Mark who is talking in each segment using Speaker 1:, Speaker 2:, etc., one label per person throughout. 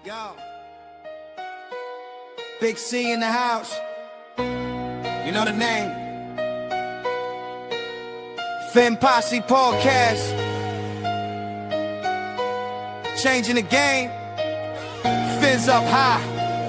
Speaker 1: Yo, Big C in the house. You know the name. Fin Posse Podcast. Changing the game. Fins up high.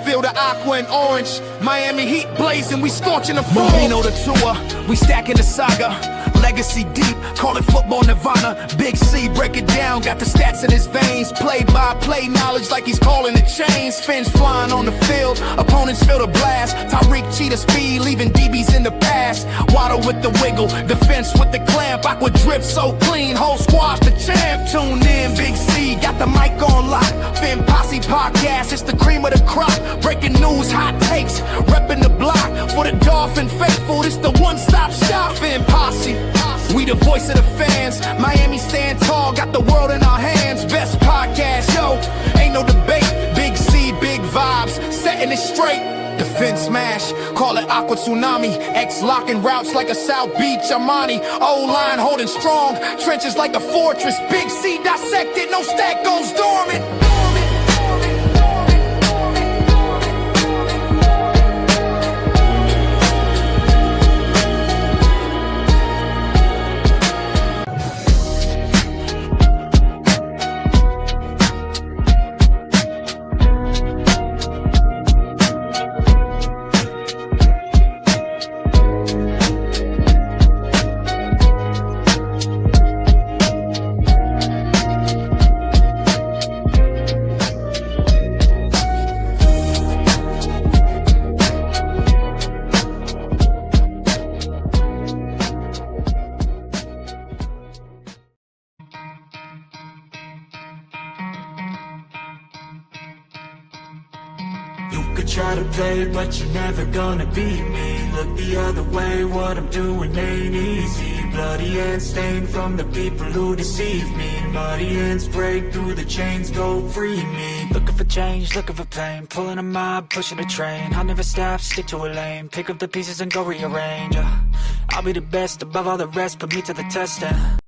Speaker 1: Feel the aqua and orange. Miami Heat blazing. We scorching the floor. Marino the tour. We stacking the saga. Legacy deep, call it football nirvana. Big C, break it down, got the stats in his veins. Play-by-play knowledge like he's calling the chains. Fins flying on the field, opponents feel the blast. Tyreek cheetah speed, leaving DBs in the past. Waddle with the wiggle, defense with the clamp. Aqua drip so clean, whole squad's the champ. Tune in, Big C, got the mic on lock. Fin Posse Podcast, it's the cream of the crop. Breaking news, hot takes, repping the block. For the Dolphin faithful, it's the one-stop shop. Fin Posse. We the voice of the fans. Miami stand tall, got the world in our hands. Best podcast, yo, ain't no debate. Big C, big vibes, setting it straight. Defense smash, call it Aqua Tsunami. X locking routes like a South Beach Armani. O-line holding strong, trenches like a fortress. Big C dissected, no stack goes dormant.
Speaker 2: Try to play, but you're never gonna beat me. Look the other way, what I'm doing ain't easy. Bloody hands stained from the people who deceive me. Muddy hands break through the chains, go free me. Looking for change, looking for pain. Pulling a mob, pushing a train. I'll never stop, stick to a lane. Pick up the pieces and go rearrange. I'll be the best above all the rest, put me to the test and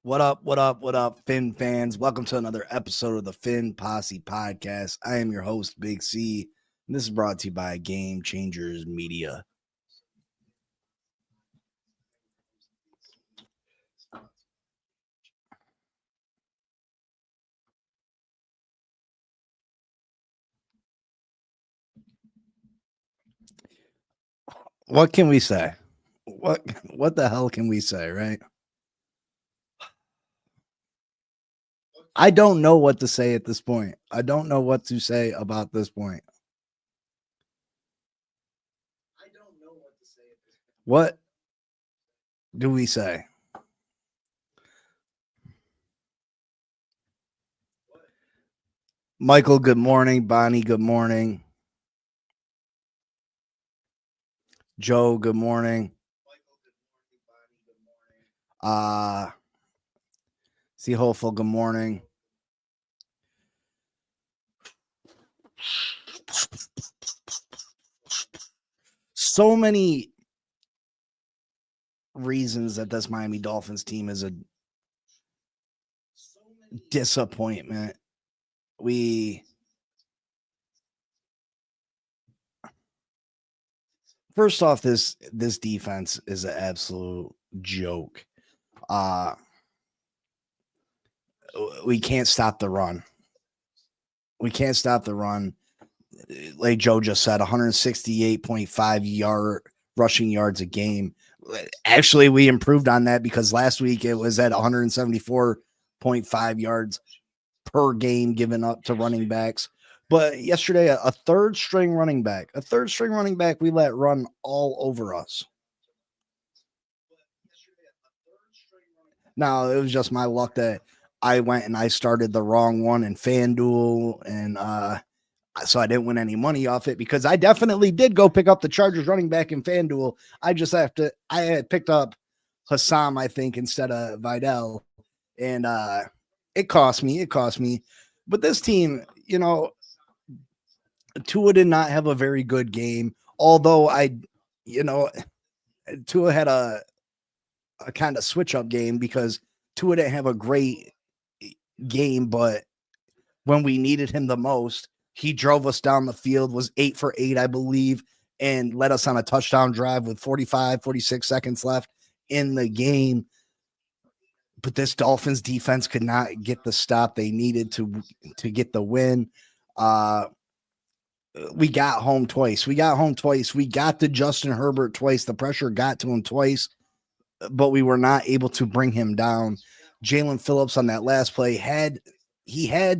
Speaker 3: What up, Fin fans? Welcome to another episode of the Fin Posse Podcast. I am your host, Big C, and this is brought to you by Game Changers Media. What can we say? What the hell can we say, right? I don't know what to say at this point. I don't know what to say about this point. What do we say? Michael, good morning. Bonnie, good morning. Joe, good morning. See Hopeful, good morning. So many reasons that this Miami Dolphins team is a disappointment. First off, this defense is an absolute joke. We can't stop the run. Like Joe just said, 168.5 rushing yards a game. Actually, we improved on that because last week it was at 174.5 yards per game given up to running backs. But yesterday, a third string running back we let run all over us. Now, it was just my luck that I went and I started the wrong one in FanDuel, and so I didn't win any money off it because I definitely did go pick up the Chargers running back in FanDuel. I had picked up Hassam, I think, instead of Vidal. And it cost me. It cost me. But this team, Tua did not have a very good game. Although you know, Tua had a kind of switch up game because Tua didn't have a great game, but when we needed him the most, he drove us down the field, was 8 for 8, I believe, and led us on a touchdown drive with 46 seconds left in the game. But this Dolphins defense could not get the stop they needed to get the win. We got home twice. We got to Justin Herbert twice. The pressure got to him twice, but we were not able to bring him down. Jalen Phillips on that last play had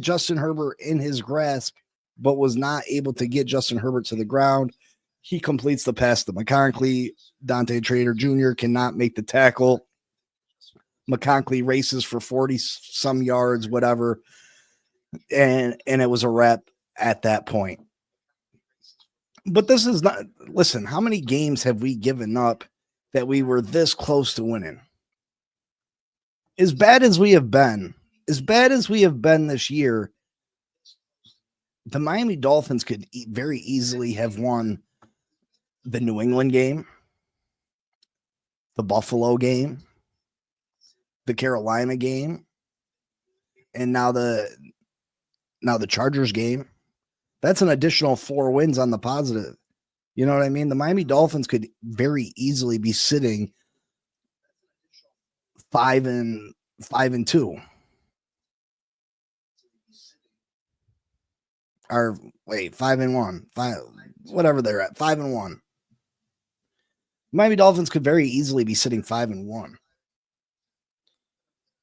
Speaker 3: Justin Herbert in his grasp, but was not able to get Justin Herbert to the ground. He completes the pass to McConkey. Dante Trader Jr. cannot make the tackle. McConkey races for 40 some yards, whatever. And it was a wrap at that point. But this is not, listen, how many games have we given up that we were this close to winning? As bad as we have been this year, the Miami Dolphins could very easily have won the New England game, the Buffalo game, the Carolina game, and now the Chargers game. That's an additional 4 wins on the positive. You know what I mean? The Miami Dolphins could very easily be sitting 5-2. Or wait, 5-1. Whatever they're at, 5-1. Miami Dolphins could very easily be sitting 5-1.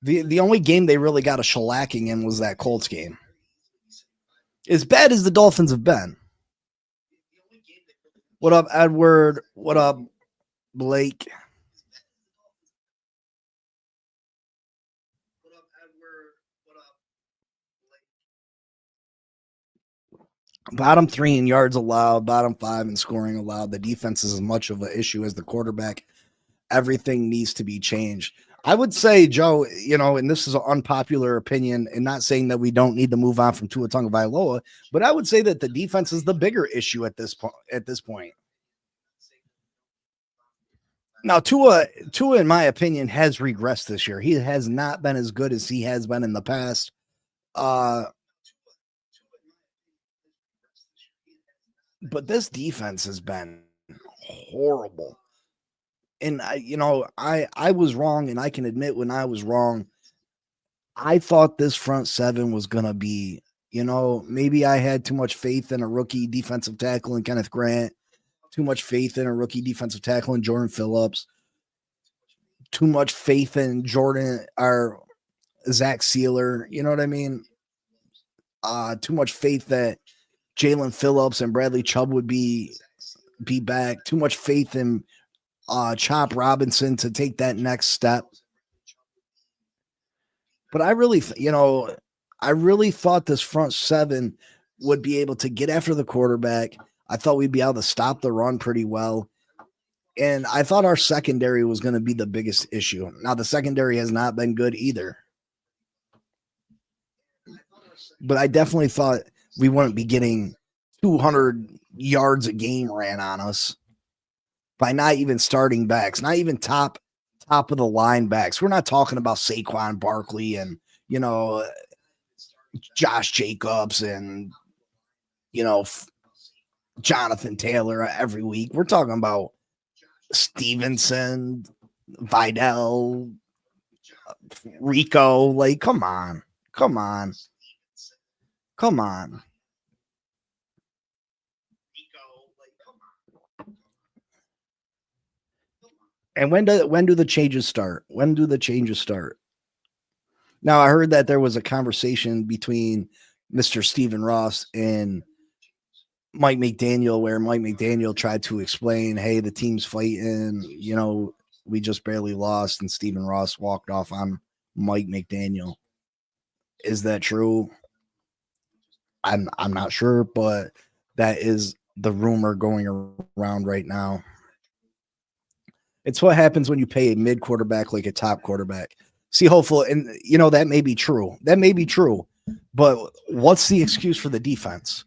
Speaker 3: The only game they really got a shellacking in was that Colts game. As bad as the Dolphins have been. What up, Edward? What up, Blake? Bottom 3 in yards allowed, bottom 5 in scoring allowed. The defense is as much of an issue as the quarterback. Everything needs to be changed. I would say, Joe, and this is an unpopular opinion, and not saying that we don't need to move on from Tua Tagovailoa, but I would say that the defense is the bigger issue at this point. Now, Tua, in my opinion, has regressed this year. He has not been as good as he has been in the past. But this defense has been horrible. And I was wrong, and I can admit when I was wrong. I thought this front seven was going to be, maybe I had too much faith in a rookie defensive tackle in Kenneth Grant, too much faith in a rookie defensive tackle in Jordan Phillips, too much faith in Zach Sealer. You know what I mean? Too much faith that Jalen Phillips and Bradley Chubb would be back. Too much faith in Chop Robinson to take that next step. But I really thought this front seven would be able to get after the quarterback. I thought we'd be able to stop the run pretty well. And I thought our secondary was going to be the biggest issue. Now, the secondary has not been good either. But I definitely thought we wouldn't be getting 200 yards a game ran on us by not even starting backs, not even top of the line backs. We're not talking about Saquon Barkley and, Josh Jacobs and, Jonathan Taylor every week. We're talking about Stevenson, Vidal, Rico. Like, come on. And when do the changes start? Now, I heard that there was a conversation between Mr. Stephen Ross and Mike McDaniel where Mike McDaniel tried to explain, hey, the team's fighting, we just barely lost, and Stephen Ross walked off on Mike McDaniel. Is that true? I'm not sure, but that is the rumor going around right now. It's what happens when you pay a mid quarterback like a top quarterback. See, hopefully, and that may be true. That may be true. But what's the excuse for the defense?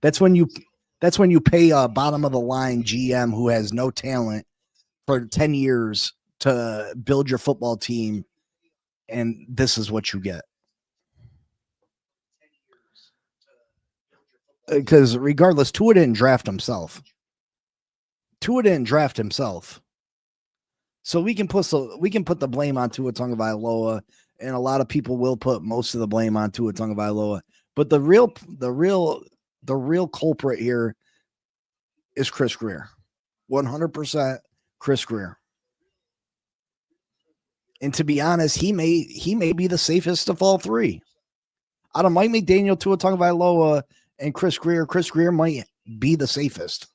Speaker 3: That's when you pay a bottom of the line GM who has no talent for 10 years to build your football team, and this is what you get. Because regardless, Tua didn't draft himself. So we can put the blame on Tua Tagovailoa, and a lot of people will put most of the blame on Tua Tagovailoa. But the real culprit here is Chris Grier. 100% Chris Grier. And to be honest, he may be the safest of all three. Out of Mike McDaniel, Tua Tagovailoa, and Chris Grier might be the safest.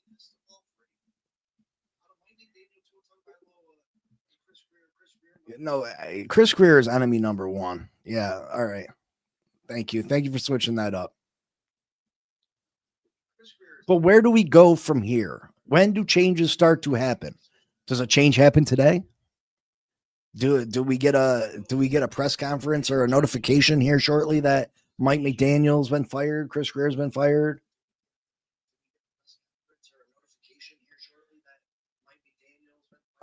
Speaker 3: No, Chris Grier is enemy number one. Yeah, all right. Thank you for switching that up. But where do we go from here? When do changes start to happen? Does a change happen today? Do we get a press conference or a notification here shortly that Mike McDaniel's been fired, Chris Grier's been fired?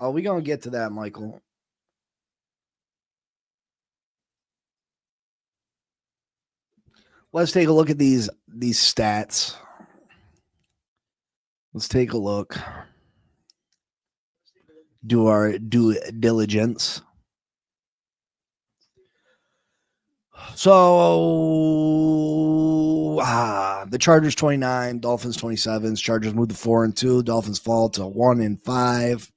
Speaker 3: Oh, we're gonna get to that, Michael. Let's take a look at these stats. Let's take a look. Do our due diligence. So the Chargers 29, Dolphins 27. Chargers move to 4-2. Dolphins fall to 1-5.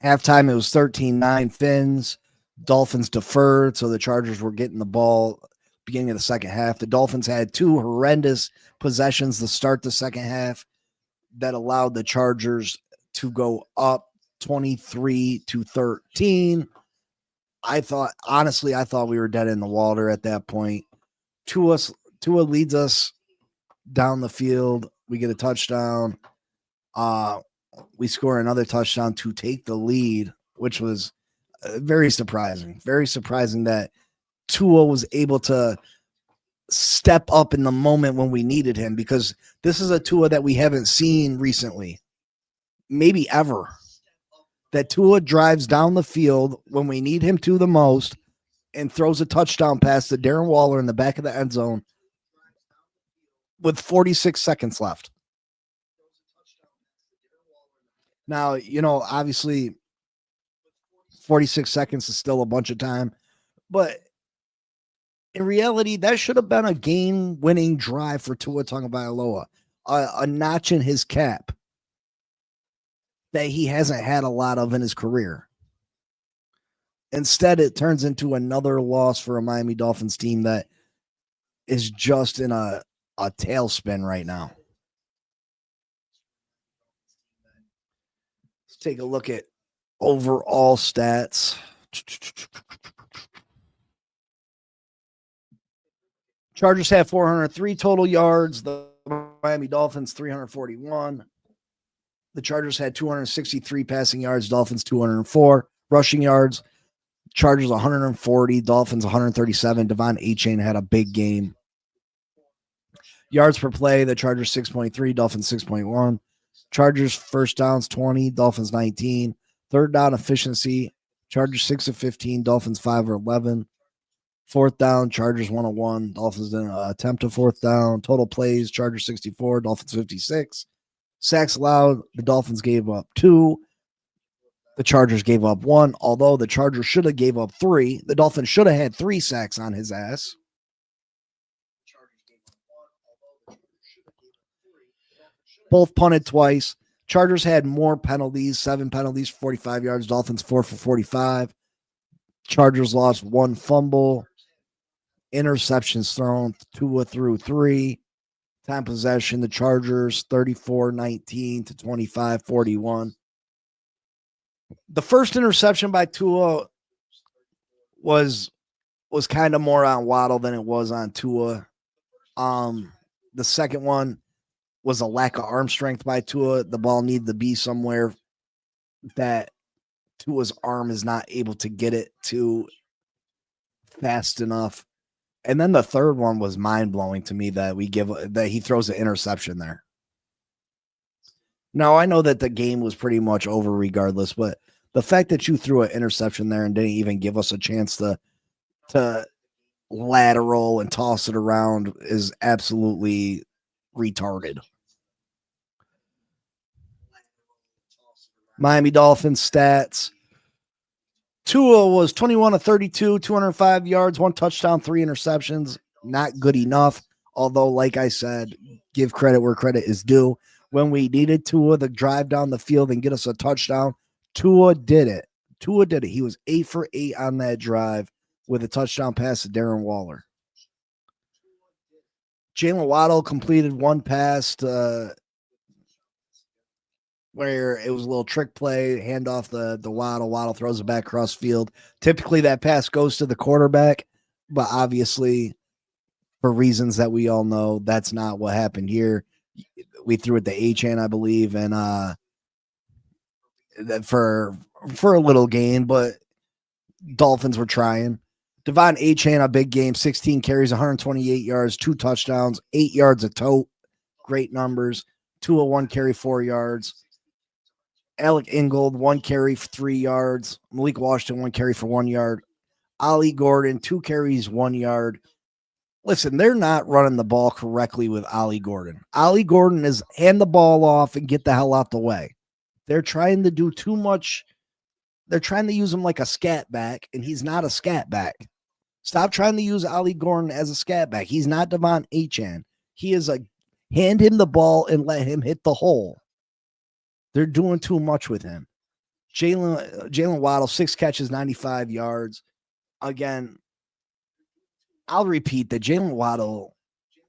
Speaker 3: Halftime, it was 13-9 Fins. Dolphins deferred, so the Chargers were getting the ball beginning of the second half. The Dolphins had two horrendous possessions to start the second half that allowed the Chargers to go up 23-13. I thought we were dead in the water at that point. Tua leads us down the field. We get a touchdown. We score another touchdown to take the lead, which was very surprising. Very surprising that Tua was able to step up in the moment when we needed him, because this is a Tua that we haven't seen recently, maybe ever. That Tua drives down the field when we need him to the most and throws a touchdown pass to Darren Waller in the back of the end zone with 46 seconds left. Now, obviously 46 seconds is still a bunch of time, but in reality, that should have been a game-winning drive for Tua Tagovailoa, a notch in his cap that he hasn't had a lot of in his career. Instead, it turns into another loss for a Miami Dolphins team that is just in a tailspin right now. Let's take a look at overall stats. Chargers have 403 total yards. The Miami Dolphins 341. The Chargers had 263 passing yards. Dolphins 204 rushing yards. Chargers 140. Dolphins 137. Devon Achane had a big game. Yards per play. The Chargers 6.3. Dolphins 6.1. Chargers first downs 20. Dolphins 19. Third down efficiency. Chargers 6 of 15. Dolphins 5 or 11. Fourth down, Chargers 101. Dolphins didn't attempt a fourth down. Total plays, Chargers 64, Dolphins 56. Sacks allowed, the Dolphins gave up 2. The Chargers gave up 1, although the Chargers should have gave up 3. The Dolphins should have had 3 sacks on his ass. Both punted twice. Chargers had more penalties, 7 penalties for 45 yards. Dolphins 4 for 45. Chargers lost 1 fumble. Interceptions thrown, 2 through 3. Time possession, the Chargers 34-19 to 25-41. The first interception by Tua was kind of more on Waddle than it was on Tua. The second one was a lack of arm strength by Tua. The ball needed to be somewhere that Tua's arm is not able to get it to fast enough. And then the third one was mind blowing to me that he throws an interception there. Now I know that the game was pretty much over regardless, but the fact that you threw an interception there and didn't even give us a chance to lateral and toss it around is absolutely retarded. Miami Dolphins stats. Tua was 21 of 32, 205 yards, 1 touchdown, 3 interceptions. Not good enough. Although, like I said, give credit where credit is due. When we needed Tua to drive down the field and get us a touchdown, Tua did it. He was 8 for 8 on that drive with a touchdown pass to Darren Waller. Jalen Waddle completed one pass where it was a little trick play, hand off the Waddle. Waddle throws it back across field. Typically, that pass goes to the quarterback, but obviously, for reasons that we all know, that's not what happened here. We threw it to Achane, I believe, and for a little gain, but Dolphins were trying. Devon Achane, a big game, 16 carries, 128 yards, 2 touchdowns, 8 yards a tote. Great numbers. 201 carry, 4 yards. Alec Ingold, 1 carry for 3 yards. Malik Washington, 1 carry for 1 yard. Ollie Gordon, 2 carries, 1 yard. Listen, they're not running the ball correctly with Ollie Gordon. Ollie Gordon is hand the ball off and get the hell out the way. They're trying to do too much. They're trying to use him like a scat back, and he's not a scat back. Stop trying to use Ollie Gordon as a scat back. He's not Devon Achane. He is a hand him the ball and let him hit the hole. They're doing too much with him. Jalen Waddle, 6 catches, 95 yards. Again, I'll repeat that Jalen Waddle,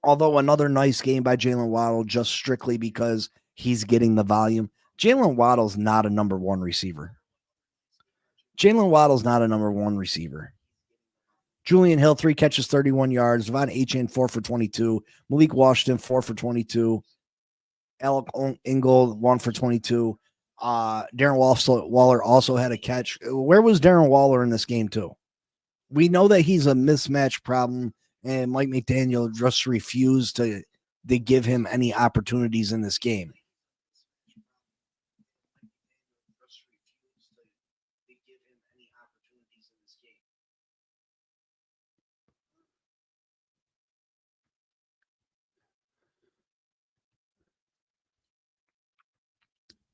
Speaker 3: although another nice game by Jalen Waddle, just strictly because he's getting the volume, Jalen Waddle's not a number 1 receiver. Julian Hill, 3 catches, 31 yards. Devon Achane, 4 for 22. Malik Washington, 4 for 22. Alec Ingold, 1 for 22. Darren Waller also had a catch. Where was Darren Waller in this game, too? We know that he's a mismatch problem, and Mike McDaniel just refused to give him any opportunities in this game.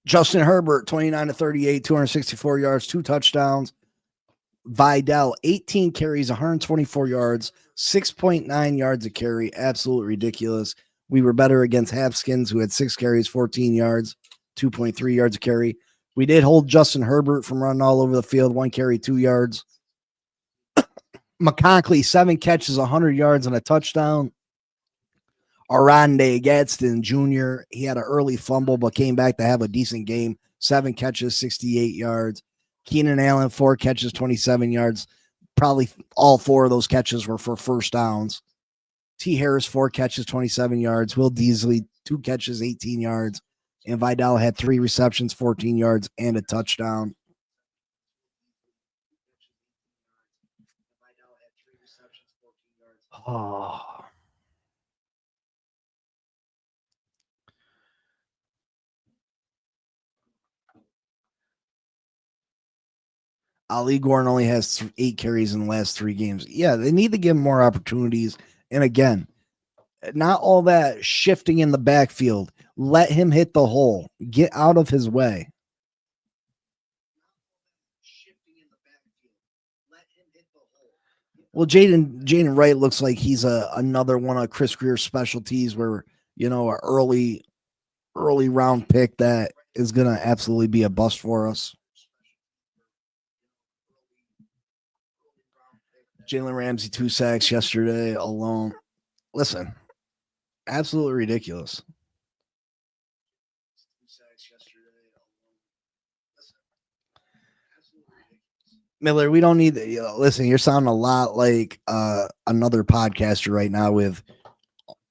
Speaker 3: Justin Herbert, 29 to 38, 264 yards, 2 touchdowns. Vidal, 18 carries, 124 yards, 6.9 yards a carry. Absolutely ridiculous. We were better against Haskins, who had 6 carries, 14 yards, 2.3 yards a carry. We did hold Justin Herbert from running all over the field, 1 carry, 2 yards. McConkley, 7 catches, 100 yards, and a touchdown. Arande Gadsden Jr., he had an early fumble, but came back to have a decent game. 7 catches, 68 yards. Keenan Allen, 4 catches, 27 yards. Probably all 4 of those catches were for first downs. T. Harris, 4 catches, 27 yards. Will Deasley, 2 catches, 18 yards. And Vidal had 3 receptions, 14 yards, and a touchdown. Oh. Ali Gordon only has 8 carries in the last 3 games. Yeah, they need to give him more opportunities. And again, not all that shifting in the backfield. Let him hit the hole. Get out of his way. Well, Jaden Wright looks like he's another one of Chris Greer's specialties where, an early round pick that is going to absolutely be a bust for us. Jalen Ramsey, 2 sacks yesterday alone. Listen, absolutely ridiculous. Miller, we don't need listen, you're sounding a lot like another podcaster right now with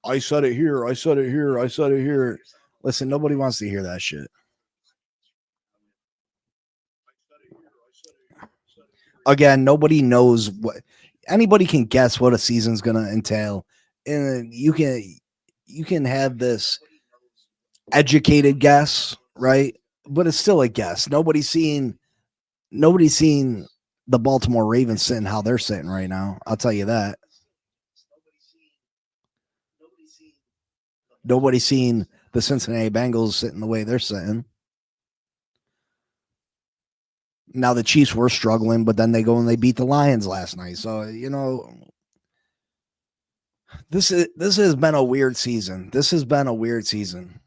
Speaker 3: I said it here. I said it here. I said it here. Listen, nobody wants to hear that shit. Again, nobody knows what anybody can guess what a season's going to entail. And you can have this educated guess, right? But it's still a guess. Nobody's seen the Baltimore Ravens sitting how they're sitting right now. I'll tell you that. Nobody's seen the Cincinnati Bengals sitting the way they're sitting. Now the Chiefs were struggling, but then they go and they beat the Lions last night. So, you know, this has been a weird season. This has been a weird season.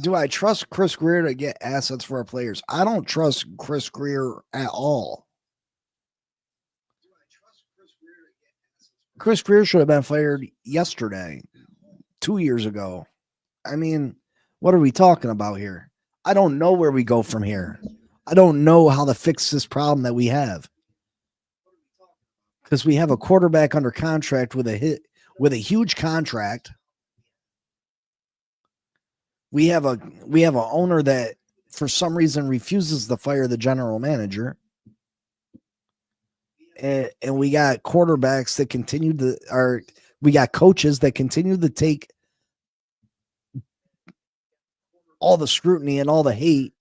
Speaker 3: Do I trust Chris Greer to get assets for our players? I don't trust Chris Greer at all. Chris Greer should have been fired yesterday, 2 years ago. I mean, what are we talking about here? I don't know where we go from here. I don't know how to fix this problem that we have. Because we have a quarterback under contract with a huge contract. We have an owner that for some reason refuses to fire the general manager. And we got quarterbacks that we got coaches that continue to take all the scrutiny and all the hate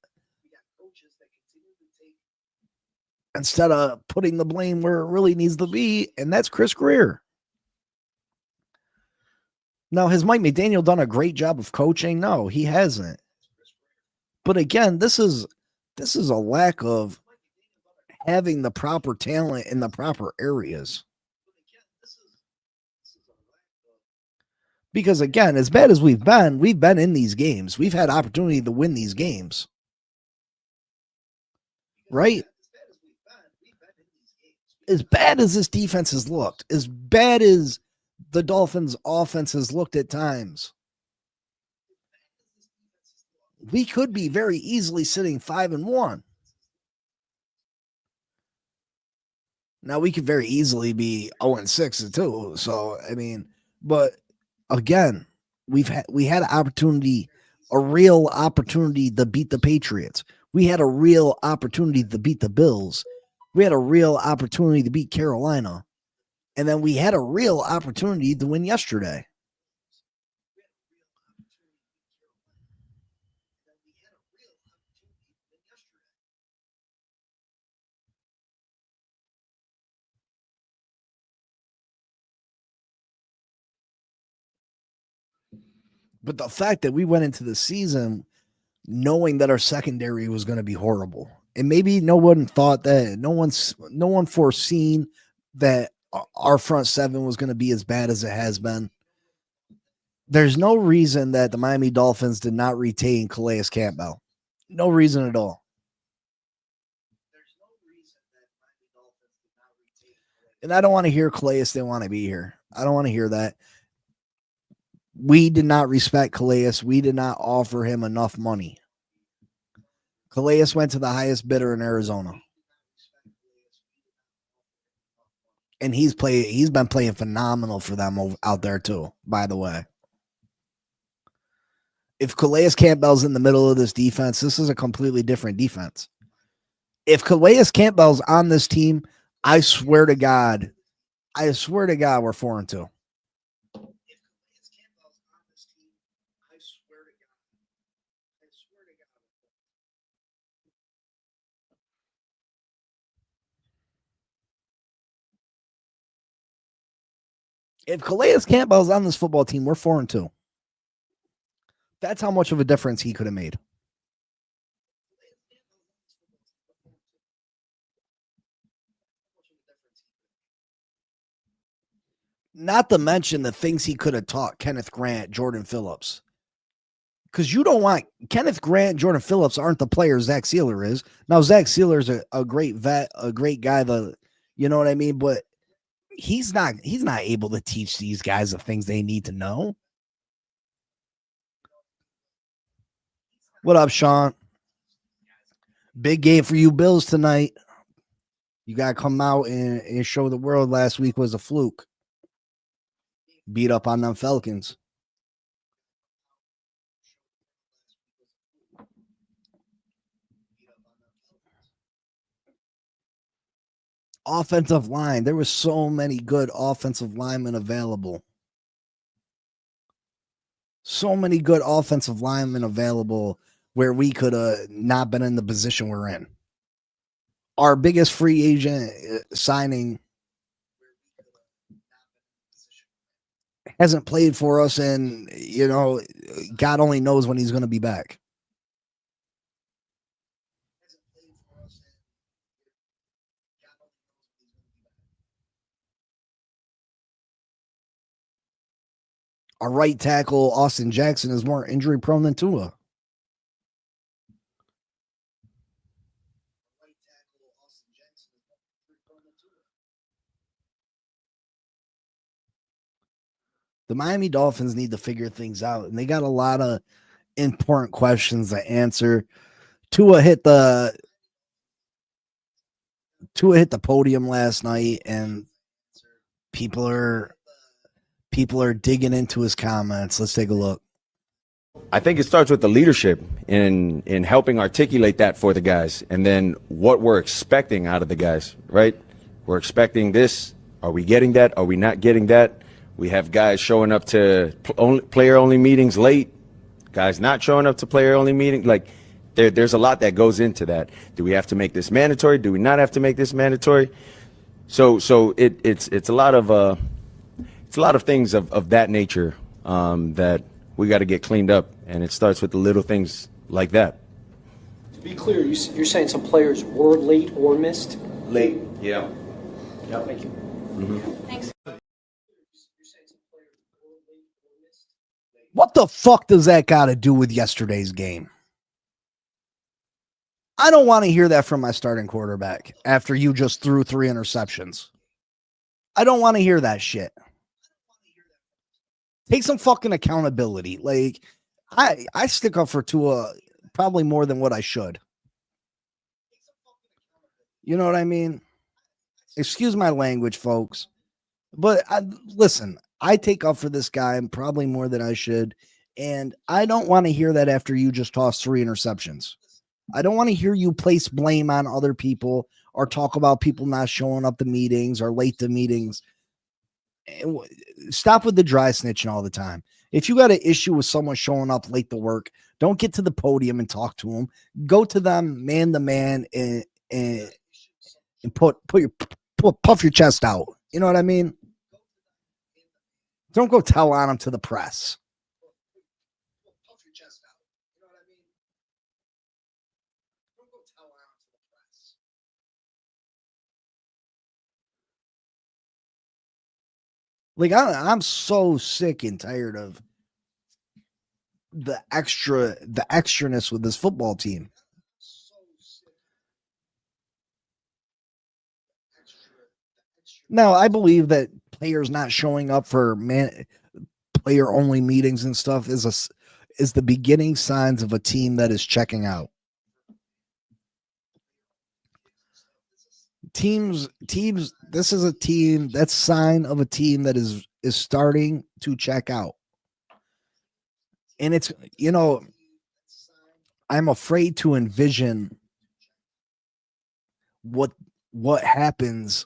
Speaker 3: instead of putting the blame where it really needs to be, and that's Chris Greer. Now, has Mike McDaniel done a great job of coaching? No, he hasn't. But again, this is a lack of having the proper talent in the proper areas. Because again, as bad as we've been in these games. We've had opportunity to win these games. Right? As bad as this defense has looked, as bad as the Dolphins offense has looked at times, we could be very easily sitting 5-1. Now we could very easily be 0-6 too. So I mean, but again, we had an opportunity, a real opportunity to beat the Patriots. We had a real opportunity to beat the Bills. We had a real opportunity to beat Carolina. And then we had a real opportunity to win yesterday. But the fact that we went into the season knowing that our secondary was going to be horrible, and maybe no one thought that, no one foreseen that our front seven was going to be as bad as it has been. There's no reason that the Miami Dolphins did not retain Calais Campbell. No reason at all. And I don't want to hear Calais didn't want to be here. I don't want to hear that. We did not respect Calais. We did not offer him enough money. Calais went to the highest bidder in Arizona. And he's been playing phenomenal for them out there too, by the way. If Calais Campbell's in the middle of this defense, this is a completely different defense. If Calais Campbell's on this team, I swear to God, we're 4-2. If Calais Campbell's on this football team, we're 4-2. That's how much of a difference he could have made. Not to mention the things he could have taught Kenneth Grant, Jordan Phillips. Because you don't want Kenneth Grant, Jordan Phillips aren't the players Zach Sealer is. Now, Zach Sealer's a great vet, a great guy, you know what I mean? But he's not able to teach these guys the things they need to know. What up, Sean? Big game for you Bills tonight. You got to come out and show the world last week was a fluke. Beat up on them Falcons. Offensive line. There was so many good offensive linemen available. So many good offensive linemen available where we could have not been in the position we're in. Our biggest free agent signing hasn't played for us, and God only knows when he's going to be back. Our right tackle, Austin Jackson, is more injury prone than Tua. The Miami Dolphins need to figure things out, and they got a lot of important questions to answer. Tua hit the podium last night, and people are digging into his comments. Let's take a look.
Speaker 4: I think it starts with the leadership in helping articulate that for the guys, and then what we're expecting out of the guys, right? We're expecting this. Are we getting that? Are we not getting that? We have guys showing up to player-only meetings late, guys not showing up to player-only meetings. Like, there's a lot that goes into that. Do we have to make this mandatory? Do we not have to make this mandatory? So it's a lot of things of that nature that we got to get cleaned up, and it starts with the little things like that.
Speaker 5: To be clear, you're saying some players were late or missed?
Speaker 4: Late, yeah.
Speaker 5: Yep. Thank you.
Speaker 4: Mm-hmm.
Speaker 5: Thanks.
Speaker 3: What the fuck does that got to do with yesterday's game? I don't want to hear that from my starting quarterback after you just threw 3 interceptions. I don't want to hear that shit. Take some fucking accountability. Like, I stick up for Tua probably more than what I should. You know what I mean? Excuse my language, folks. But listen, I take up for this guy probably more than I should. And I don't want to hear that after you just tossed 3 interceptions. I don't want to hear you place blame on other people or talk about people not showing up to meetings or late to meetings. Stop with the dry snitching all the time. If you got an issue with someone showing up late to work, don't get to the podium and talk to them. Go to them man to man and puff your chest out. You know what I mean? Don't go tell on them to the press. Like, I'm so sick and tired of the extraness with this football team. Now, I believe that players not showing up for player only meetings and stuff is the beginning signs of a team that is checking out. Teams, this is a team, that's sign of a team that is starting to check out. And it's, I'm afraid to envision what happens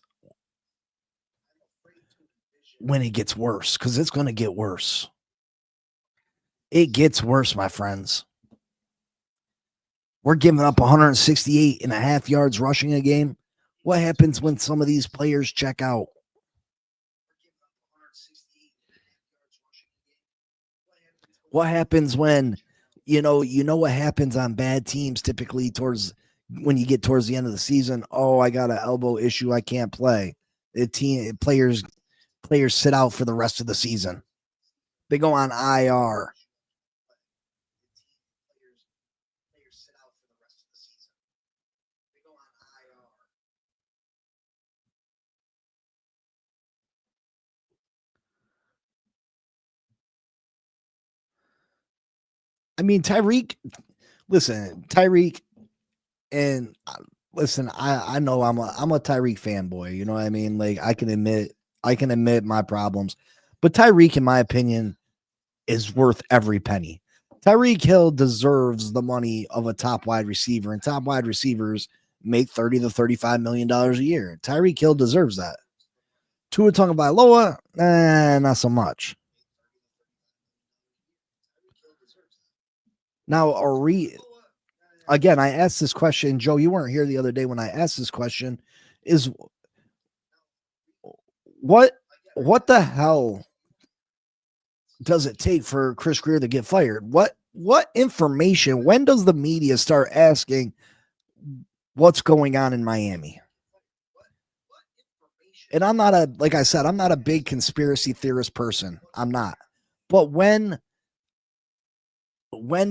Speaker 3: when it gets worse, because it's going to get worse. It gets worse, my friends. We're giving up 168.5 yards rushing a game. What happens when some of these players check out? What happens when, what happens on bad teams typically when you get towards the end of the season? Oh, I got an elbow issue. I can't play. Players sit out for the rest of the season. They go on IR. I mean, Tyreek, and listen, I know I'm a Tyreek fanboy. You know what I mean? Like I can admit my problems, but Tyreek, in my opinion, is worth every penny. Tyreek Hill deserves the money of a top wide receiver, and top wide receivers make $30 to $35 million a year. Tyreek Hill deserves that. Tua Tagovailoa, not so much. Now, again, I asked this question, Joe, you weren't here the other day when I asked this question, is what the hell does it take for Chris Grier to get fired? What information, when does the media start asking what's going on in Miami? And I'm not like I said, I'm not a big conspiracy theorist person. I'm not. But when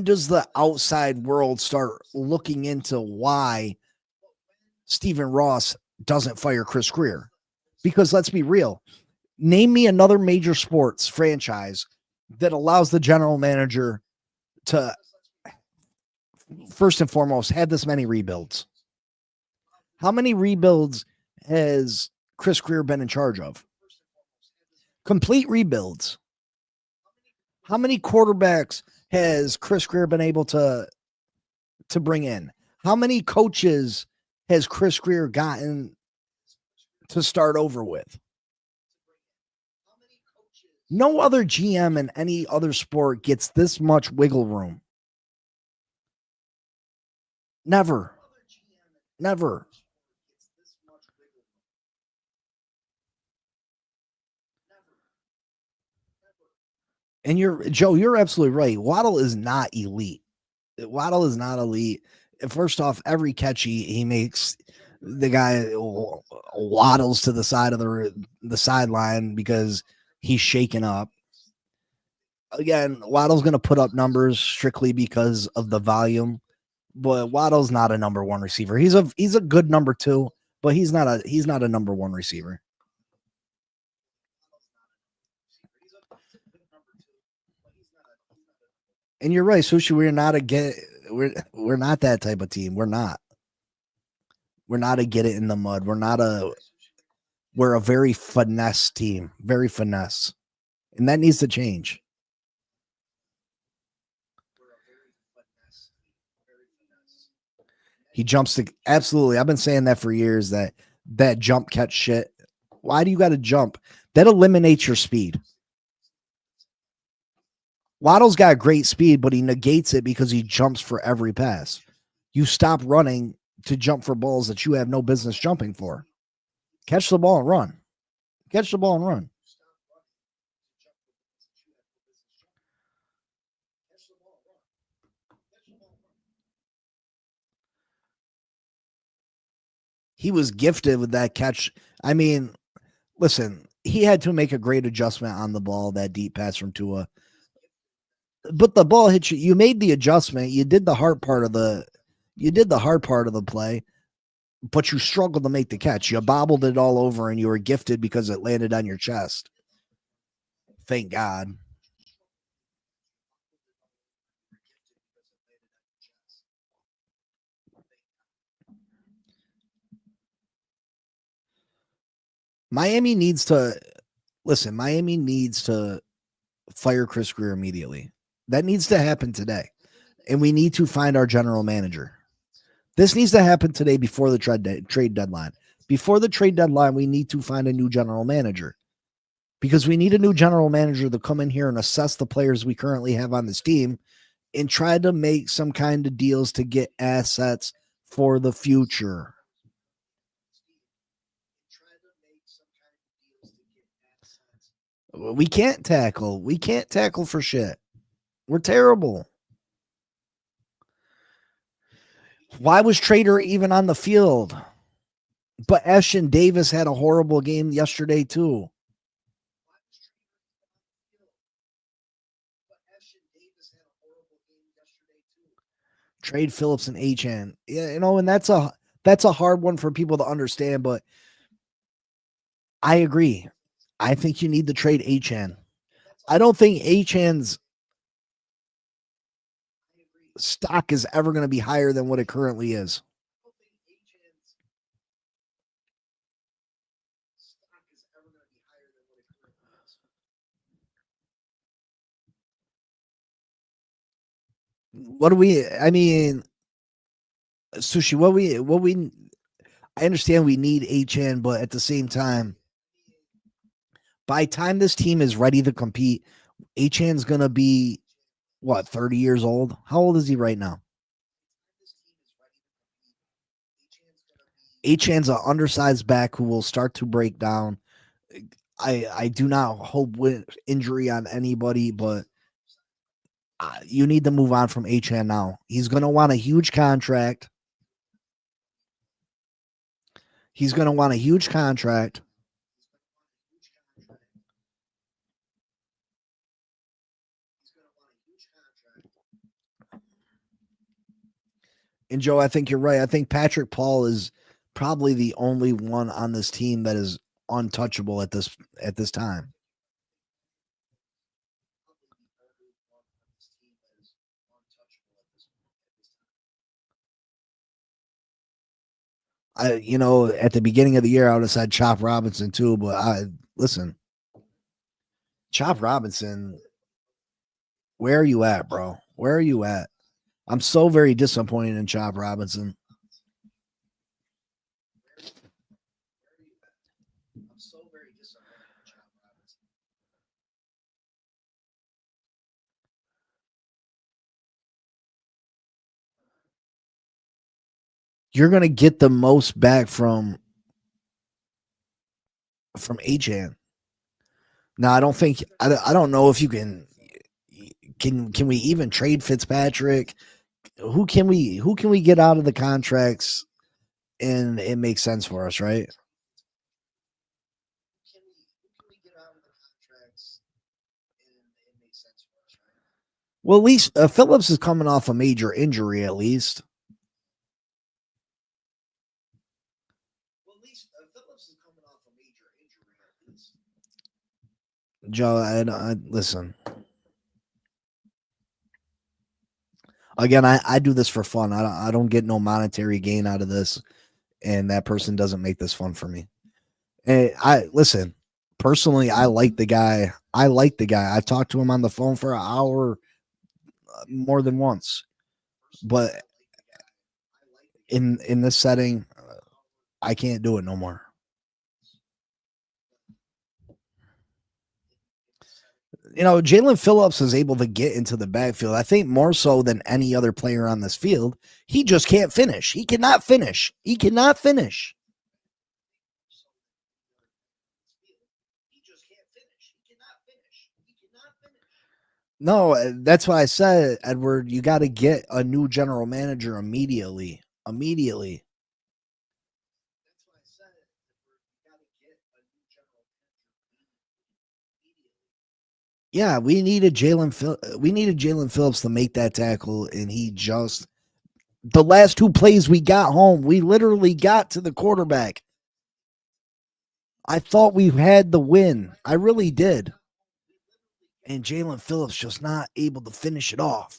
Speaker 3: does the outside world start looking into why Stephen Ross doesn't fire Chris Grier? Because let's be real. Name me another major sports franchise that allows the general manager to, first and foremost, have this many rebuilds. How many rebuilds has Chris Grier been in charge of? Complete rebuilds. How many quarterbacks has Chris Grier been able to bring in? How many coaches has Chris Grier gotten to start over with? No other GM in any other sport gets this much wiggle room. Never. And you're absolutely right. Waddle is not elite. Waddle is not elite. First off, every catch he makes, the guy waddles to the side of the sideline because he's shaken up. Again, Waddle's going to put up numbers strictly because of the volume, but Waddle's not a number one receiver. He's a good number two, but he's not a number one receiver. And you're right, Sushi. We're not that type of team. We're not a get it in the mud. We're a very finesse team, very finesse. And that needs to change. He jumps to absolutely. I've been saying that for years, that jump catch shit. Why do you got to jump? That eliminates your speed. Waddle's got great speed, but he negates it because he jumps for every pass. You stop running to jump for balls that you have no business jumping for. Catch the ball and run. Catch the ball and run. He was gifted with that catch. I mean, listen, he had to make a great adjustment on the ball, that deep pass from Tua. But the ball hit you. You made the adjustment. You did the hard part of the play, but you struggled to make the catch. You bobbled it all over, and you were gifted because it landed on your chest. Thank God. Miami needs to fire Chris Grier immediately. That needs to happen today. And we need to find our general manager. This needs to happen today before the trade deadline. Before the trade deadline, we need to find a new general manager, because we need a new general manager to come in here and assess the players we currently have on this team and try to make some kind of deals to get assets for the future. We can't tackle. We can't tackle for shit. We're terrible. Why was Trader even on the field? But Ashton Davis had a horrible game yesterday too. Trade Phillips and Achane. Yeah, and that's a hard one for people to understand, but I agree. I think you need to trade Achane. I don't think Achane's stock is ever going to be higher than what it currently is. What do we? I mean, Sushi. What we? I understand we need HN, but at the same time, by time this team is ready to compete, HN's gonna be what 30 years old. How old is he right now? HN's an undersized back who will start to break down. I do not hope with injury on anybody, but you need to move on from HN now. He's going to want a huge contract. He's going to want a huge contract. And Joe, I think you're right. I think Patrick Paul is probably the only one on this team that is untouchable at this time. At the beginning of the year, I would have said Chop Robinson too, but listen, Chop Robinson, where are you at, bro? Where are you at? I'm so very disappointed in Chop Robinson. You're going to get the most back from HN. Now, I don't think I don't know if you can we even trade Fitzpatrick? Who can we get out of the contracts and it makes sense for us, right? Well, at least Phillips is coming off a major injury, at least. Joe, I listen. Again, I do this for fun. I don't get no monetary gain out of this, and that person doesn't make this fun for me. And I listen, personally, I like the guy. I've talked to him on the phone for an hour more than once. But in this setting, I can't do it no more. Jalen Phillips is able to get into the backfield. I think more so than any other player on this field. He just can't finish. He cannot finish. No, that's why I said, Edward, you got to get a new general manager immediately. Yeah, we needed Jalen Phillips to make that tackle, and he just the last two plays we got home, we literally got to the quarterback. I thought we had the win. I really did. And Jalen Phillips just not able to finish it off.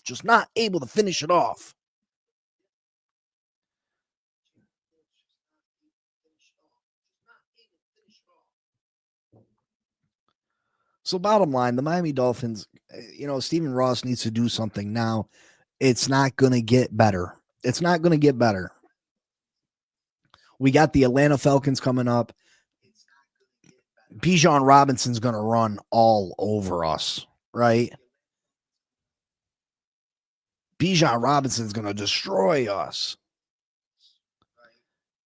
Speaker 3: So bottom line, the Miami Dolphins, Stephen Ross needs to do something now. It's not going to get better. We got the Atlanta Falcons coming up. Bijan Robinson's going to run all over us, right? Bijan Robinson's going to destroy us.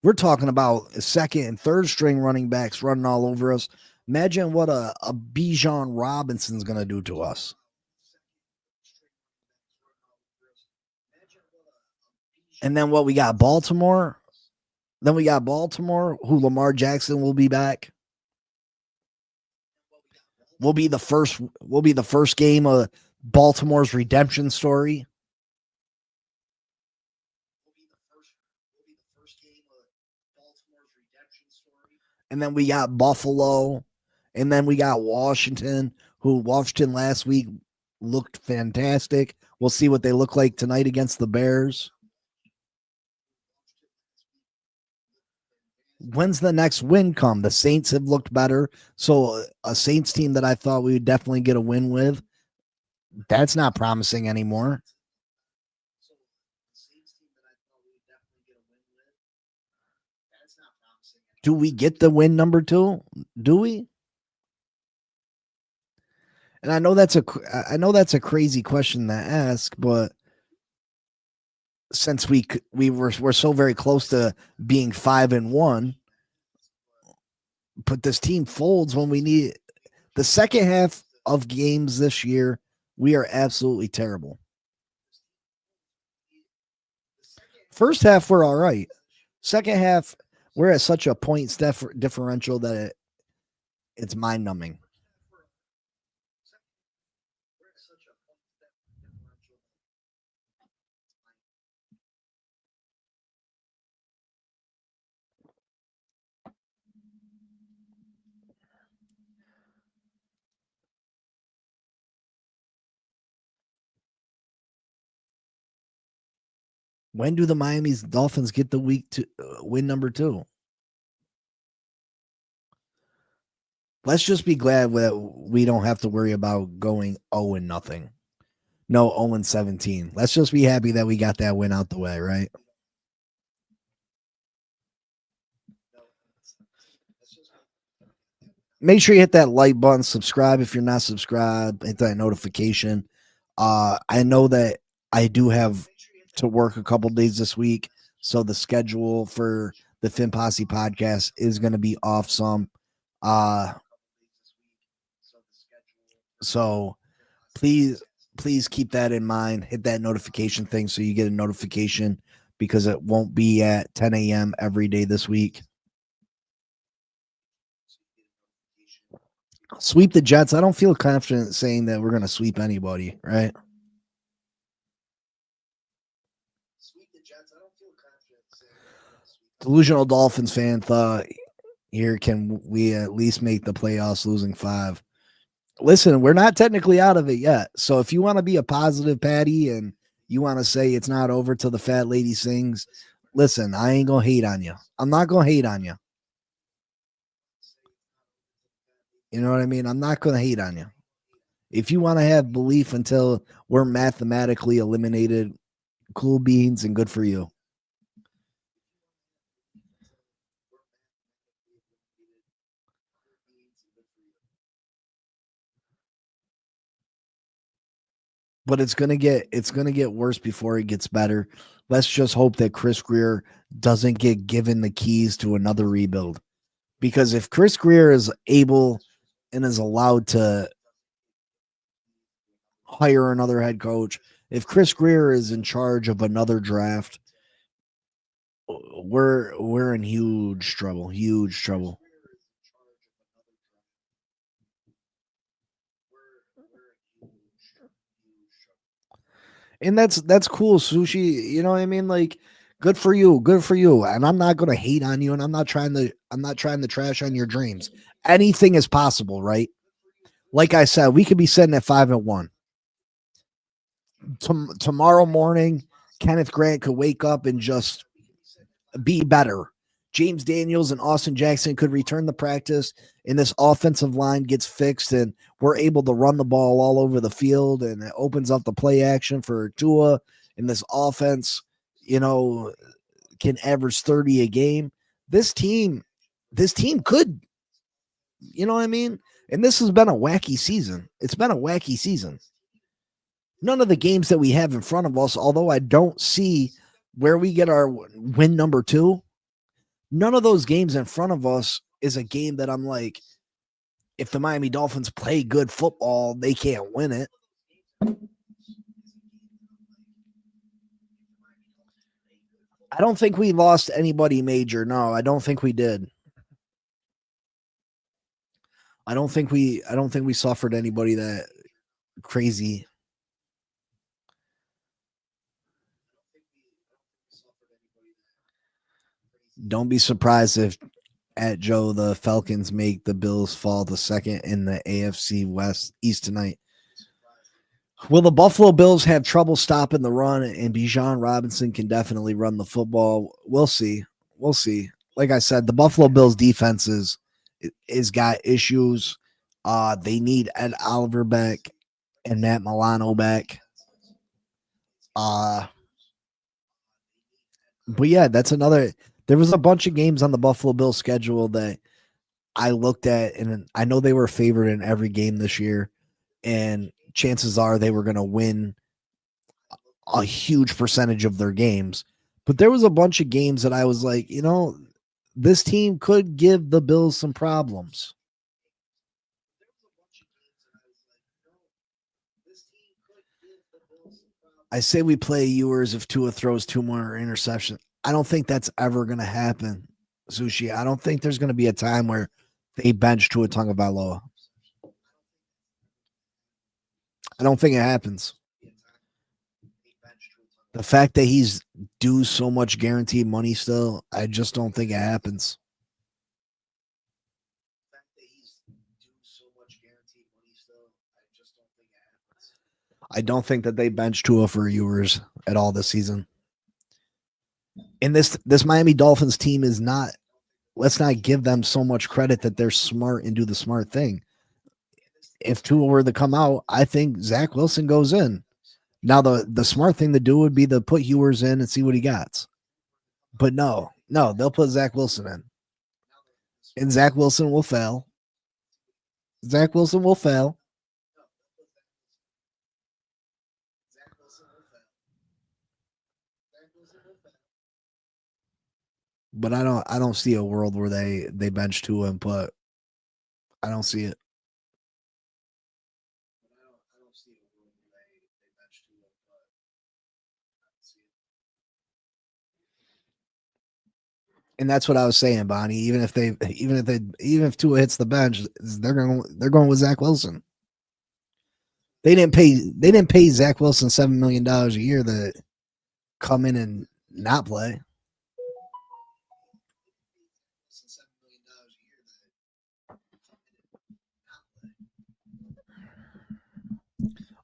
Speaker 3: We're talking about second and third string running backs running all over us. Imagine what a Bijan Robinson's going to do to us. And then what we got Baltimore. Who Lamar Jackson will be back. Will be the first game of Baltimore's redemption story. And then we got Buffalo. And then we got Washington, Washington last week looked fantastic. We'll see what they look like tonight against the Bears. When's the next win come? The Saints have looked better. So a Saints team that I thought we would definitely get a win with, that's not promising anymore. Do we get the win number 2? Do we? And I know that's a crazy question to ask, but since we're so very close to being 5-1, but this team folds when we need the second half of games this year. We are absolutely terrible. First half we're all right. Second half we're at such a points differential that it's mind numbing. When do the Miami Dolphins get the week to win number 2? Let's just be glad that we don't have to worry about going 0-0. No, 0-17. Let's just be happy that we got that win out the way, right? Make sure you hit that like button, subscribe if you're not subscribed, hit that notification. I know that I do have to work a couple days this week, so the schedule for the Fin Posse podcast is going to be off some. So please keep that in mind. Hit that notification thing so you get a notification, because it won't be at 10 a.m. every day this week. Sweep the Jets. I don't feel confident saying that we're going to sweep anybody, right? Delusional Dolphins fan thought, here, can we at least make the playoffs losing 5? Listen, we're not technically out of it yet. So if you want to be a positive, Patty, and you want to say it's not over till the fat lady sings, listen, I ain't going to hate on you. I'm not going to hate on you. You know what I mean? I'm not going to hate on you. If you want to have belief until we're mathematically eliminated, cool beans and good for you. But it's gonna get worse before it gets better. Let's just hope that Chris Grier doesn't get given the keys to another rebuild. Because if Chris Grier is able and is allowed to hire another head coach, if Chris Grier is in charge of another draft, we're in huge trouble. Huge trouble. And that's cool, Sushi. You know what I mean? Like, good for you. Good for you. And I'm not gonna hate on you, and I'm not trying to trash on your dreams. Anything is possible, right? Like I said, we could be sitting at 5-1. Tomorrow morning, Kenneth Grant could wake up and just be better. James Daniels and Austin Jackson could return to practice, and this offensive line gets fixed, and we're able to run the ball all over the field, and it opens up the play action for Tua, and this offense, can average 30 a game. This team could, you know what I mean? And this has been a wacky season. It's been a wacky season. None of the games that we have in front of us, although I don't see where we get our win number 2, none of those games in front of us is a game that I'm like, if the Miami Dolphins play good football, they can't win it. I don't think we lost anybody major. No, I don't think we did. I don't think we suffered anybody that crazy. Don't be surprised if at Joe the Falcons make the Bills fall to second in the AFC West East tonight. Will the Buffalo Bills have trouble stopping the run, and Bijan Robinson can definitely run the football? We'll see. We'll see. Like I said, the Buffalo Bills defense is got issues. They need Ed Oliver back and Matt Milano back. But yeah, that's another There was a bunch of games on the Buffalo Bills schedule that I looked at, and I know they were favored in every game this year, and chances are they were going to win a huge percentage of their games. But there was a bunch of games that I was like, this team could give the Bills some problems. I say we play Ewers if Tua throws 2 more interceptions. I don't think that's ever going to happen, Sushi. I don't think there's going to be a time where they bench Tua Tagovailoa. I don't think it happens. The fact that he's due so much guaranteed money still, I just don't think it happens. I don't think that they bench Tua for Ewers at all this season. And this Miami Dolphins team is not, let's not give them so much credit that they're smart and do the smart thing. If Tua were to come out, I think Zach Wilson goes in. Now, the smart thing to do would be to put Ewers in and see what he got. But no, they'll put Zach Wilson in. And Zach Wilson will fail. Zach Wilson will fail. But I don't see a world where they bench Tua and put. I don't see it. And that's what I was saying, Bonnie. Even if Tua hits the bench, they're going with Zach Wilson. They didn't pay Zach Wilson $7 million a year to come in and not play.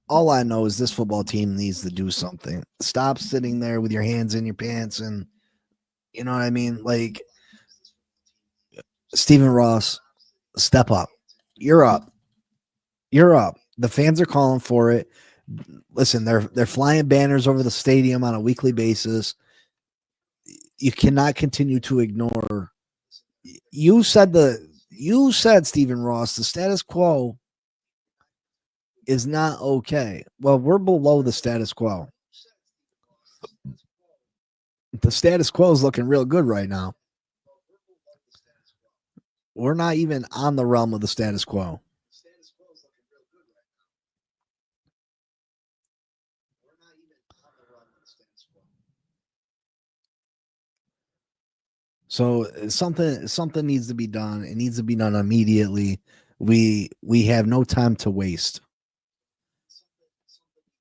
Speaker 3: All I know is this football team needs to do something. Stop sitting there with your hands in your pants and, you know what I mean? Like, Stephen Ross, step up. You're up. You're up. The fans are calling for it. Listen, they're flying banners over the stadium on a weekly basis. You cannot continue to ignore. You said Stephen Ross, the status quo is not okay. Well, we're below the status quo. The status quo is looking real good right now. We're not even on the realm of the status quo. So something needs to be done. It needs to be done immediately. We have no time to waste.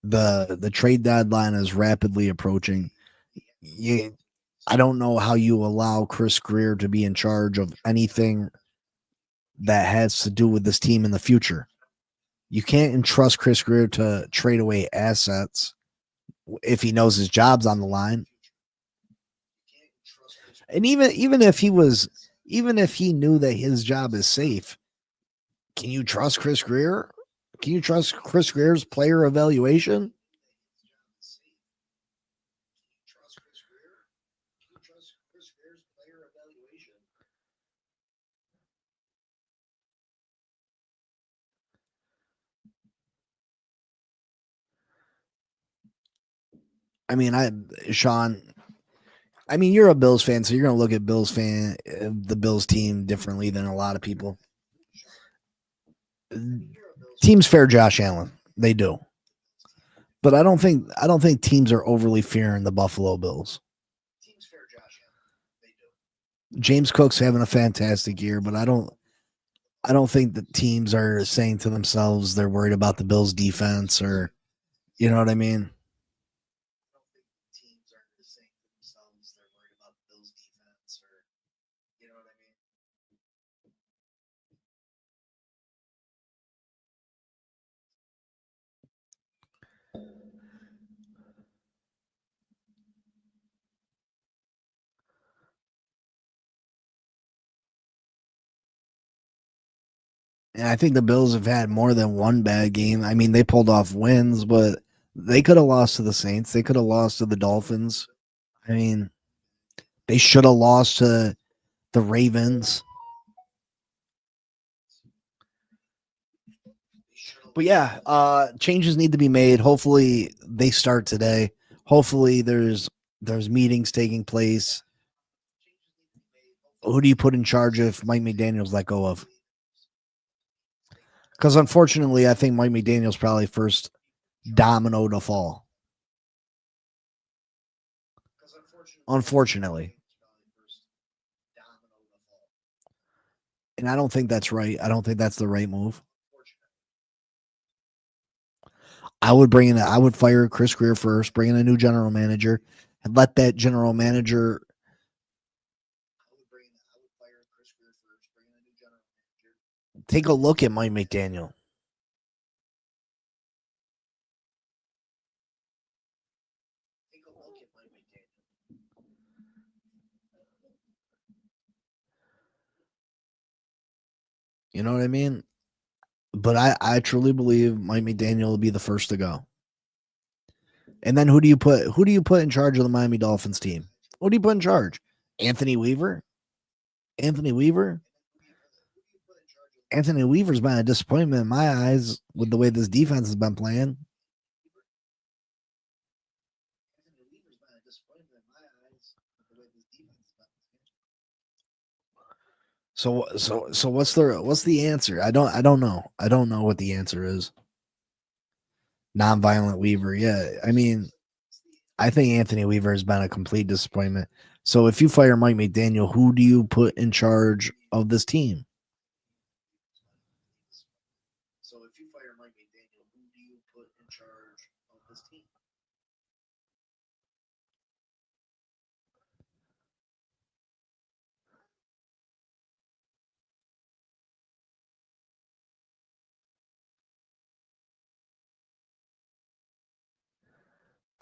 Speaker 3: The trade deadline is rapidly approaching. I don't know how you allow Chris Greer to be in charge of anything that has to do with this team in the future. You can't entrust Chris Greer to trade away assets if he knows his job's on the line. And even if he knew that his job is safe, can you trust Chris Greer? Can you trust Chris Greer's player evaluation? I mean, Sean, you're a Bills fan, so you're going to look at the Bills team differently than a lot of people. Teams fear Josh Allen. They do. But I don't think teams are overly fearing the Buffalo Bills. James Cook's having a fantastic year, but I don't think that teams are saying to themselves they're worried about the Bills defense, or you know what I mean? And I think the Bills have had more than one bad game. I mean, they pulled off wins, but they could have lost to the Saints. They could have lost to the Dolphins. I mean, They should have lost to the Ravens. But yeah, changes need to be made. Hopefully they start today. Hopefully there's meetings taking place. Who do you put in charge if Mike McDaniel's let go of? Because unfortunately, I think Mike McDaniel's probably first domino to fall. Unfortunately. And I don't think that's right. I don't think that's the right move. I would fire Chris Greer first, bring in a new general manager, and let that general manager take a look at Mike McDaniel. You know what I mean? But I truly believe Mike McDaniel will be the first to go. And then who do you put in charge of the Miami Dolphins team? Who do you put in charge? Anthony Weaver? Anthony Weaver's been a disappointment in my eyes with the way this defense has been playing. So what's the answer? I don't know. I don't know what the answer is. Nonviolent Weaver. Yeah. I mean, I think Anthony Weaver has been a complete disappointment. So if you fire Mike McDaniel, who do you put in charge of this team?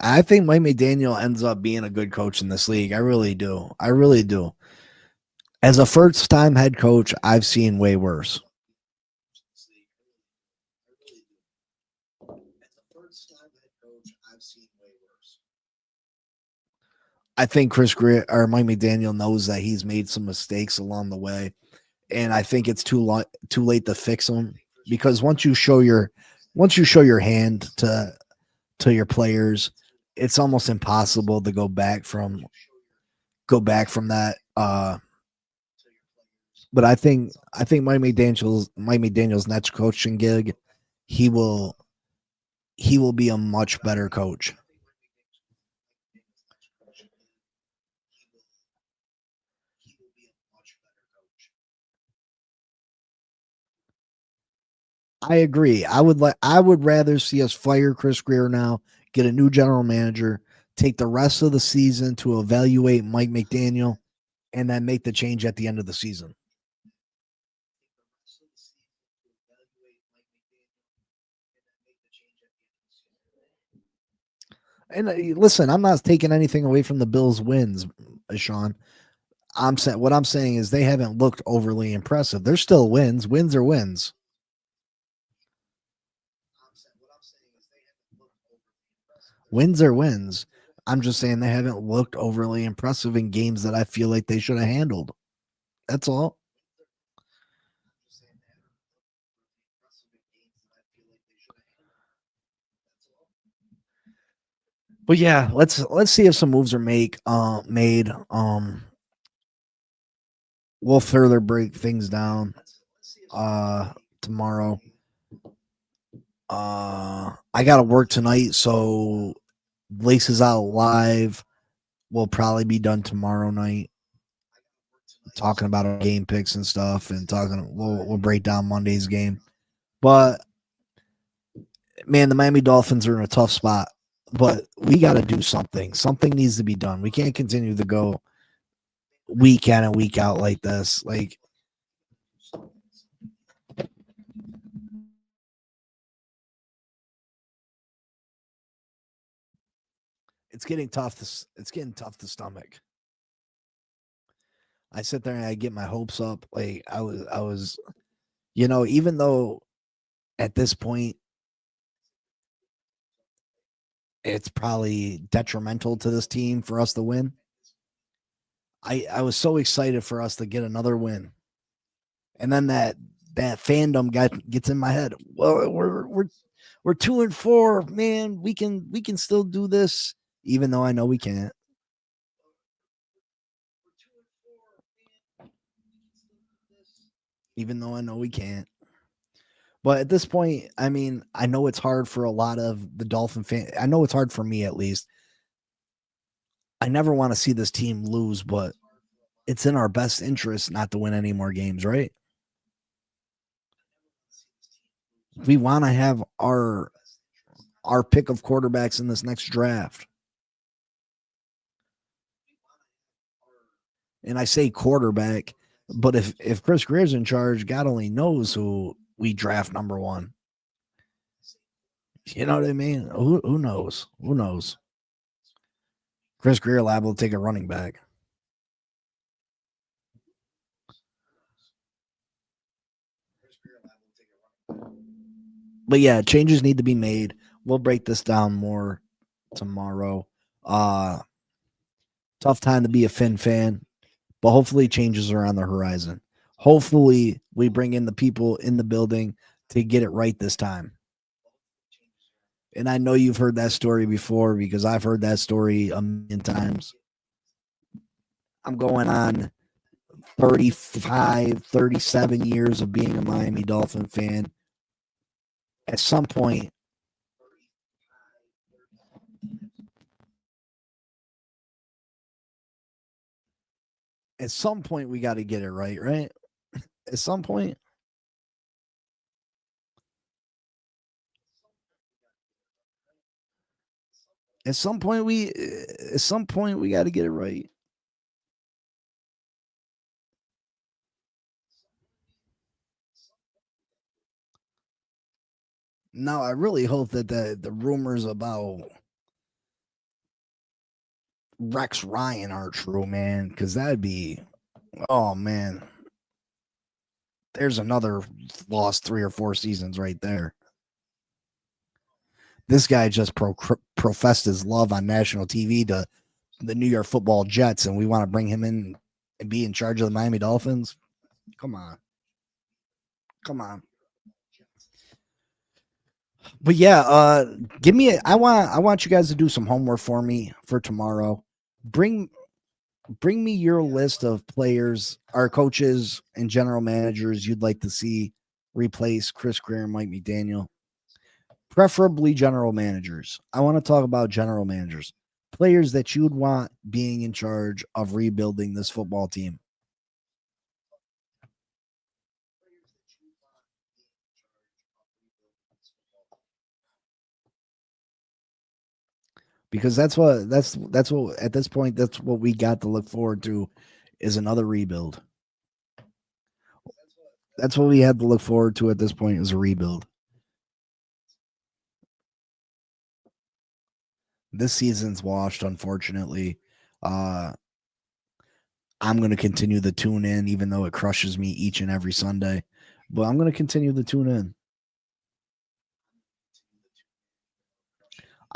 Speaker 3: I think Mike McDaniel ends up being a good coach in this league. I really do. I really do. As a first-time head coach, I've seen way worse. I think Chris Greer or Mike McDaniel knows that he's made some mistakes along the way, and I think it's too late to fix them, because once you show your hand to your players, it's almost impossible to go back from that. But I think Mike McDaniel's next coaching gig, he will be a much better coach. I agree. I would rather see us fire Chris Greer now, get a new general manager, take the rest of the season to evaluate Mike McDaniel, and then make the change at the end of the season. And listen, I'm not taking anything away from the Bills' wins, Sean. What I'm saying is they haven't looked overly impressive. They're still wins. Wins are wins. Wins are wins. I'm just saying they haven't looked overly impressive in games that I feel like they should have handled. That's all. But yeah, let's see if some moves are made. We'll further break things down tomorrow. I gotta work tonight, so Laces Out Live will probably be done tomorrow night. Talking about our game picks and stuff, and we'll break down Monday's game. But man, the Miami Dolphins are in a tough spot. But we got to do something. Something needs to be done. We can't continue to go week in and week out like this. Like, it's getting tough to stomach. I sit there and I get my hopes up. Like I was, even though at this point it's probably detrimental to this team for us to win, I was so excited for us to get another win. And then that fandom gets in my head. Well, we're 2-4, man. We can still do this, even though I know we can't. Even though I know we can't. But at this point, I mean, I know it's hard for a lot of the Dolphin fans. I know it's hard for me, at least. I never want to see this team lose, but it's in our best interest not to win any more games, right? We want to have our pick of quarterbacks in this next draft. And I say quarterback, but if Chris Greer's in charge, God only knows who we draft number one. You know what I mean? Who knows? Who knows? Chris Greer liable to take a running back. But yeah, changes need to be made. We'll break this down more tomorrow. Tough time to be a Finn fan, but hopefully changes are on the horizon. Hopefully we bring in the people in the building to get it right this time. And I know you've heard that story before because I've heard that story a million times. I'm going on 35, 37 years of being a Miami Dolphin fan. At some point, we got to get it right, right? At some point. At some point we got to get it right. Now, I really hope that the rumors about Rex Ryan are true, man, because that'd be, oh man, there's another lost 3 or 4 seasons right there. This guy just professed his love on national TV to the New York Football Jets, and we want to bring him in and be in charge of the Miami Dolphins. Come on. But yeah, I want you guys to do some homework for me for tomorrow. Bring me your list of players, our coaches and general managers you'd like to see replace Chris Greer and Mike McDaniel. Preferably general managers. I want to talk about general managers, players that you would want being in charge of rebuilding this football team. Because that's what at this point, that's what we got to look forward to, is another rebuild. That's what we had to look forward to at this point, is a rebuild. This season's washed, unfortunately. I'm going to continue the tune in, even though it crushes me each and every Sunday. But I'm going to continue the tune in.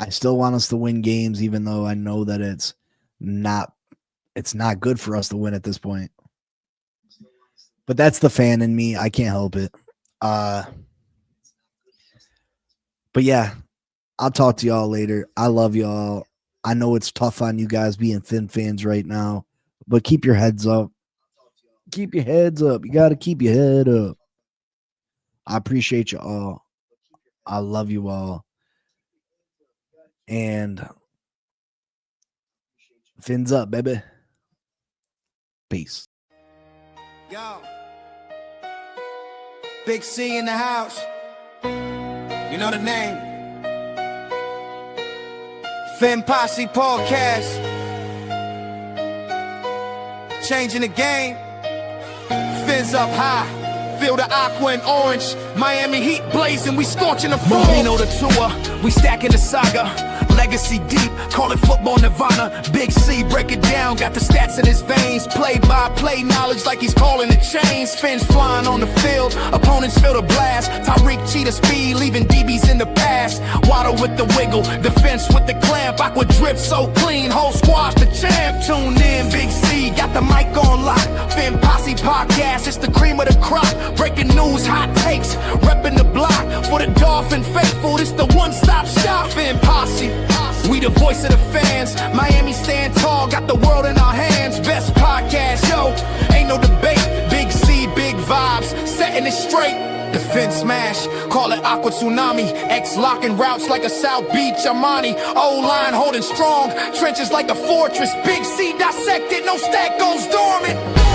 Speaker 3: I still want us to win games, even though I know that it's not good for us to win at this point. But that's the fan in me. I can't help it. But yeah, I'll talk to y'all later. I love y'all. I know it's tough on you guys being Finn fans right now, but keep your heads up. Keep your heads up. You got to keep your head up. I appreciate you all. I love you all. And fins up, baby. Peace.
Speaker 1: Yo. Big C in the house. You know the name. Finn Posse Podcast. Changing the game. Fins up high. Feel the aqua and orange. Miami heat blazing. We scorching the floor. Moving on the tour. We stacking the saga. Legacy deep, call it football nirvana. Big C, break it down, got the stats in his veins. Play-by-play knowledge like he's calling the chains. Fins flying on the field, opponents feel the blast. Tyreek cheetah speed, leaving DBs in the past. Waddle with the wiggle, defense with the clamp. Aqua drip so clean, whole squash the champ. Tune in, Big C, got the the mic on lock. Fin Posse Podcast, it's the cream of the crop. Breaking news, hot takes, repping the block. For the Dolphin faithful, it's the one-stop shop. Fin Posse, we the voice of the fans. Miami stand tall, got the world in our hands. Best podcast, yo, ain't no debate. Big C, big vibes, setting it straight. Defense smash, call it Aqua Tsunami. X locking routes like a South Beach Armani. O-line holding strong, trenches like a fortress. Big C dissected, no stack goes dormant.